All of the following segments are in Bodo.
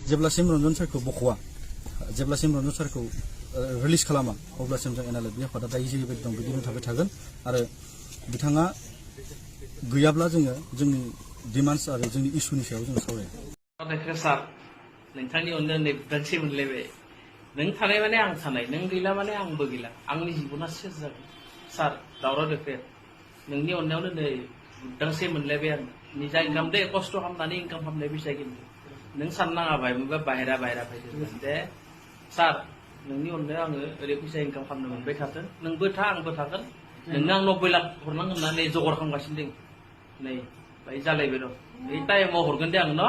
जेब्लासिम रन्जन सारखौ बख'वा जेब्लासिम रन्जन सारखौ रिलिज खालामा अब्लासिम जों एनएलएफबि आफादा दायो जेरैबायदि दं बिदिनो थाबाय थागोन आरो बिथाङा गैयाब्ला जोङो जोंनि डिमान्डस आरो जोंनि इस्युनि सायाव जों सावरायो। सार नोंथांनि अननायाव नै बुदांसे मोनलायबाय। नों थानाय माने आं थानाय, नों गैला माने आंबो गैला, आंनि जिबना सेस जागोन। सार दावराव देख्रेब नोंनि अननायावनो नै बुदांसे मोनलायबाय आं। निजा इनकाम दे खस्थ' खालामनानै इनकाम खालामनाय फैसा खिन्थु नों साननाङा बायमोनबा बाहेरा फैदों दे सार नोंनि अननायाव आङो ओरै फैसा इनकाम खालामनो मोनबाय थाथों, नोंबो था आंबो थागोन। नोंनो आं 90 लाख हरनांगोन होननानै जगार खालामगासिनो दं। नै बाय जालायबाय र' बे टाइमाव हरगोन दे आं न'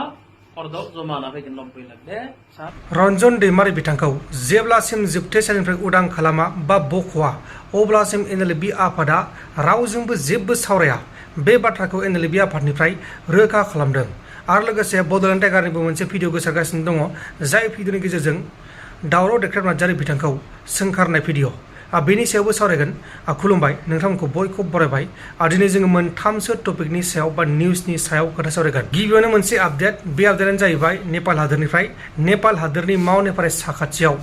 हरद' जमा होना फैगोन 90 लाख दे सार। रन्जन दैमारि बिथांखौ जेब्लासिम जोबथेसालिनिफ्राय उदां खालामा बा बख'वा अब्लासिम एनएलएफबि आफादा रावजोंबो जेबो सावराया बे बाथ्राखौ एनएलएफबि आफादनिफ्राय रोखा खालामदों। आरो लोगोसे बड'लेण्ड टाइगारनिबो मोनसे भिडिअ गोसारगासिनो दङ, जाय भिडिअनि गेजेरजों दावराव देख्रेब नार्जारि बिथांखौ सोंखारनाय भिडिअ बेनि सायावबो सावरायगोन। खुलुमबाय, नोंथांमोनखौ बयखौबो बरायबाय। दिनै जोङो मोनथामसो टपिकनि सायाव बा निउसनि सायाव खोथा सावरायगोन। गिबियावनो मोनसे आपडेट, बे आपडेटआनो जाहैबाय नेपाल हादोरनिफ्राय। नेपाल हादोरनि मावनेपारे साखाथियाव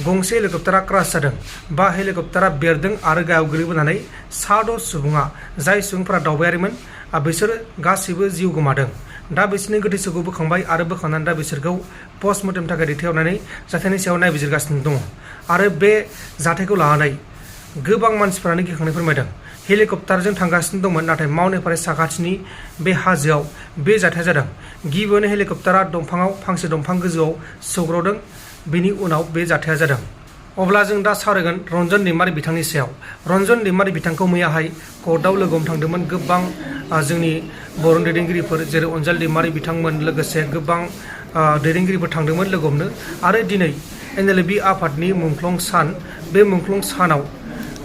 गंसे हेलिकप्टारा क्रास जादों बा हेलिकप्टारा बेरदों आरो गाहायाव गोग्लैबोनानै सा 10 सुबुङा, जाय सुबुंफोरा दावबायारिमोन, बिसोरो गासैबो जिउ गोमादों। दा बिसोरनि गोथैसोखौ बोखांबाय आरो बोखांनानै दा बिसोरखौ पस्टमर्टेमनि थाखाय दैथायहरनानै जाथायनि सायाव नायबिजिरगासिनो दङ। आरो बे जाथायखौ लानानै गोबां मानसिफोरानो गिखांनाय फोरमायदों। हेलिकप्टारजों थांगासिनो दंमोन, नाथाय मावनेपारे साखाथिनि बे हाजोआव बे जाथाया जादों। गिबियावनो हेलिकप्टारा फांसे दंफां गोजौआव सौग्रावदों, बेनि उनाव बे जाथाया जादों। अब्ला जों दा सावरायगोन रन्जन दैमारि बिथांनि सायाव। रन्जन दैमारि बिथांखौ मैयाहाय कर्टआव लोगो हमनो थांदोंमोन गोबां जोंनि बर'नि दैदेनगिरिफोर, जेरै अनजालि दैमारि बिथांमोन, लोगोसे गोबां दैदेनगिरिफोर थांदोंमोन लोगो हमनो। आरो दिनै एनएलएफबि आफादनि मुंख्लं सान, बे मुंख्लं सानाव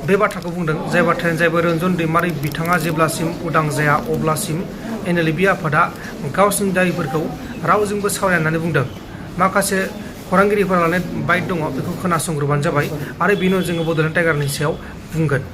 बे बाथ्राखौ बुंदों, जाय बाथ्रायानो जाहैबाय रन्जन दैमारि बिथाङा जेब्लासिम उदां जाया अब्लासिम एनएलएफबि आफादा गावसिनि दाबिफोरखौ रावजोंबो सावराया होननानै बुंदों। माखासे खौरांगिरिफोरा लानाय बाइट दङ, बेखौ खोनासंग्रोबानो जाबाय आरो बेनि उनाव जोङो बड'लेण्ड टाइगारनि सायाव बुंगोन।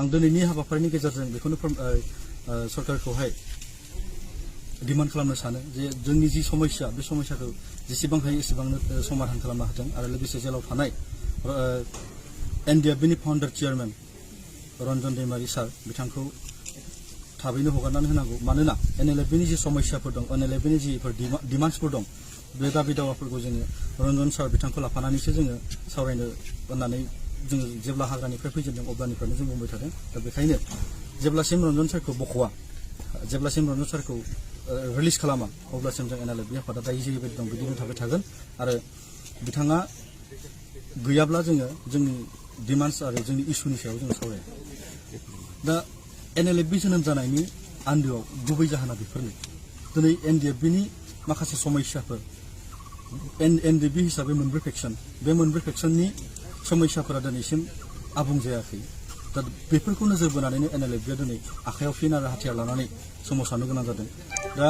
दिनैनि हाबाफारिनि गेजेरजों बेखौनो सरकारखौहाय डिमान्ड खालामनो सानो जे जोंनि जि समस्या, बे समस्याखौ जेसेबां हायो एसेबांनो समाधान खालामनो हाथों आरो लोगोसे जेलाव थानाय एनडिएफबिनि फाउन्डार चेयारमेन रन्जन दैमारि सार बिथांखौ थाबैनो हगारनानै होनांगौ। मानोना एनएलएफबिनि जि समस्याफोर दं, एनएलएफबिनि जिफोर डिमान्डसफोर दं, बे दाबि दावाफोरखौ जोङो रन्जन सार बिथांखौ लाफानानैसो जोङो सावरायनो होननानै जोङो जेब्ला हाग्रानिफ्राय फैजेनदों अब्लानिफ्रायनो जों बुंबाय थादों। दा बेखायनो जेब्लासिम रन्जन सारखौ बख'वा जेब्लासिम रन्जन सारखौ रिलिज खालामा अब्लासिम जों एनएलएफबि आफादा दायो जेरैबायदि दं बिदिनो थाबाय थागोन आरो बिथाङा गैयाब्ला जोङो जोंनि डिमान्डस आरो जोंनि इस्युनि सायाव जों सावरायो। दा एनएलएफबि जोनोम जानायनि आन्दोआव गुबै जाहोना बेफोरनो। दिनै एनडिएफबिनि माखासे समस्याफोर, एनडिएफबि हिसाबै मोनब्रै फेक्सन, बे मोनब्रै फेक्सननि समस्याफोरा दिनैसिम आबुं जायाखै। दा बेफोरखौ नोजोर बोनानैनो एनएलएफबिया दिनै आखायाव फिन आरो हाथियार लानानै सोमावसारनो गोनां जादों। दा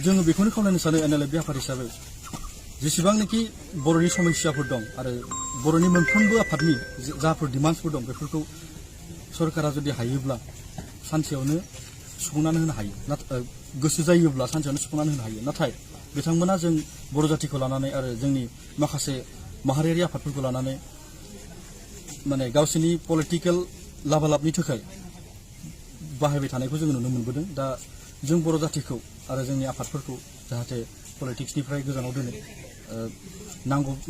जोङो बेखौनो खावलायनो सानो एनएलएफबि आफाद हिसाबै जेसेबांनाखि बर'नि समस्याफोर दं आरो बर'नि मोनफ्रोमबो आफादनि जाफोर डिमान्डसफोर दं बेफोरखौ सरकारा जुदि हायोब्ला सानसेयावनो सुफुंनानै होनो हायो, गोसो जायोब्ला सानसेयावनो सुफुंनानै होनो हायो। नाथाय बिथांमोना जों बर' जातिखौ लानानै आरो जोंनि माखासे माहारियारि आफादफोरखौ लानानै माने गावसोरनि पलिटिकेल लाभालाभनि थाखाय बाहायबाय थानायखौ जोङो नुनो मोनबोदों। दा जों बर' जातिखौ आरो जोंनि आफादफोरखौ जाहाथे पलिटिक्सनिफ्राय गोजानाव दोनो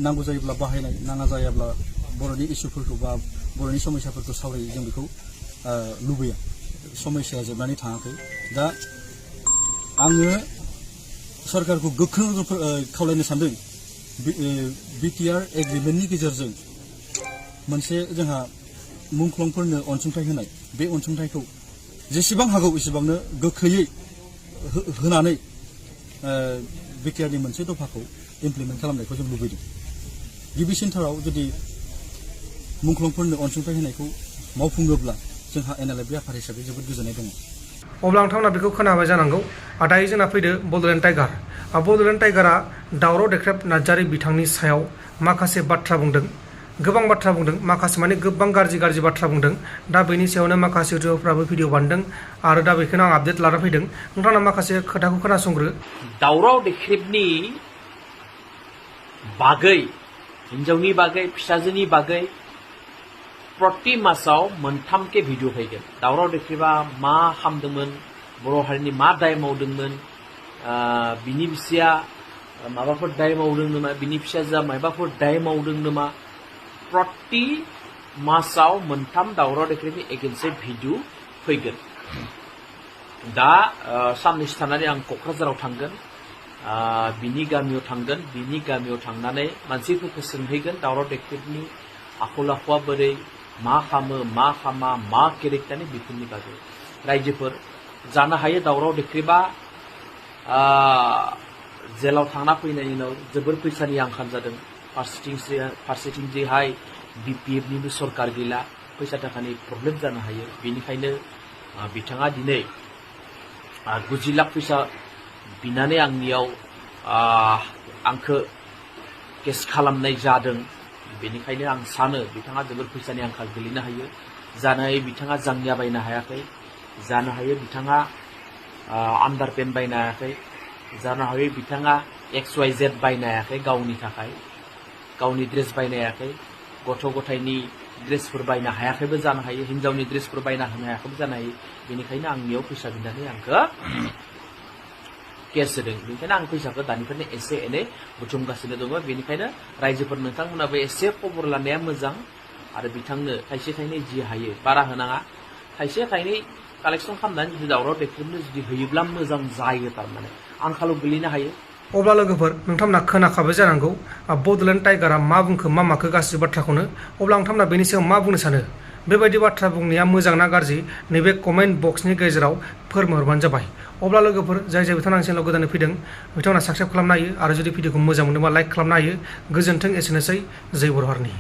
नांगौ जायोब्ला बाहायनाय नाङा जायाब्ला बर'नि इस्युफोरखौ बा बर'नि समस्याफोरखौ सावरायो जों बेखौ लुबैया समस्याया जोबनानै थाङाखै दा आङो सरकारखौ गोख्रों खावलायनो सानदों बिटिआर एग्रिमेन्टनि गेजेरजों मोनसे जोंहा मुंख्लंफोरनो अनसुंथाइ होनाय बे अनसुंथाइखौ जेसेबां हागौ एसेबांनो गोख्रैयै होनानै बिटिआरनि मोनसे दफाखौ इमप्लिमेन्ट खालामनायखौ जों लुबैदों गिबिसिनथाराव जुदि मुंख्लंफोरनो अनसुंथाइ होनायखौ मावफुङोब्ला जोंहा एनएलएफबि आफाद हिसाबै जोबोद गोजोननाय दङ अब्ला नोंथांमोना बेखौ खोनाबाय जानांगौ दायो जोंना फैदो बड'लेण्ड टाइगार बड'लेण्ड टाइगारा दावराव देख्रेब नार्जारि बिथांनि सायाव माखासे बाथ्रा बुंदों गोबां बाथ्रा बुंदों माखासे माने गोबां गाज्रि बाथ्रा बुंदों दा बेनि सायावनो माखासे इउटिउबारफ्राबो भिडिअ बानायदों आरो दा बेखौनो आं आपडेट लाना फैदों नोंथांना माखासे खोथाखौ खोनासंग्रो दावराव देख्रेबनि बागै हिन्जावनि बागै फिसाजोनि बागै प्रति मासाव मोनथामके भिडिअ फैगोन दावराव देख्रेबा मा खालामदोंमोन बर' हारिनि मा दाय मावदोंमोन बिनि बिसिया माबाफोर दाय मावदों नामा बिनि फिसाजोआ माबाफोर दाय मावदों नामा प्रति मासाव मोनथाम दावराव देख्रेबनि एगेन्स्टै भिडिअ फैगोन दा साननैसो थानानै आं क'क्राझाराव थांगोन बिनि गामियाव थांगोन बिनि गामियाव थांनानै मानसिफोरखौ सोंहैगोन दावराव देख्रेबनि आखल आखुआ बोरै मा खालामो मा खालामा मा केरेक्टारनि बेफोरनि बागै रायजोफोर जानो हायो दावराव देख्रेबा जेलाव थांना फैनायनि उनाव जोबोर फैसानि आंखाल जादों फारसेथिंजायहाय बिपिएफनिबो सरकार गैला फैसा थाखानि प्रब्लेम जानो हायो बेनिखायनो बिथाङा दिनै 90 लाख फैसा बिनानै आंनियाव आंखौ केस खालामनाय जादों बेनिखायनो आं सानो बिथाङा जोबोर फैसानि आंखाल गोलैनो हायो जानो हायो बिथाङा जांगिया बायनो हायाखै जानो हायो बिथाङा आन्डारपेन्ट बायनो हायाखै जानो हायो बिथाङा XYZ बायनो हायाखै गावनि थाखाय गावनि ड्रेस बायनो हायाखै गथ' गथायनि ड्रेसफोर बायनो हायाखैबो जानो हायो हिन्जावनि ड्रेसफोर बायना होनो हायाखैबो जानो हायो बेनिखायनो आंनियाव फैसा बिनानै आंखौ केस होदों बेनिखायनो आं फैसाखौ दानिफ्रायनो एसे एनै बुथुमगासिनो दङ बेनिखायनो रायजोफोर नोंथांमोनाबो एसे खबर लानाया मोजां आरो बिथांनो थाइसे थाइनै जि हायो बारा होनाङा थाइसे थाइनै कालेक्सन खालामनानै जुदि दावराव देख्रेबनो जुदि होयोब्ला मोजां जायो थारमाने आंखालाव गोलैनो हायो अब्ला लोगोफोर नोंथांमोना खोनाखाबाय जानांगौ बड'लेण्ड टाइगारा मा बुंखो मा माखो गासिबो बाथ्राखौनो अब्ला नोंथांमोना बेनि सायाव मा बुंनो सानो बेबायदि बाथ्रा बुंनाया मोजां ना गाज्रि नैबे कमेन्ट बक्सनि गेजेराव फोरमायहरबानो जाबाय अब्ला लोगोफोर जाय बिथांमोना आंनि चेनेलाव गोदानै फैदों बिथांमोना साबस्क्राइब खालामनो हायो आरो जुदि भिडिअखौ मोजां मोनदोंबा लाइक खालामनो हायो गोजोन्थों एसेनोसै जय बर' हारिनि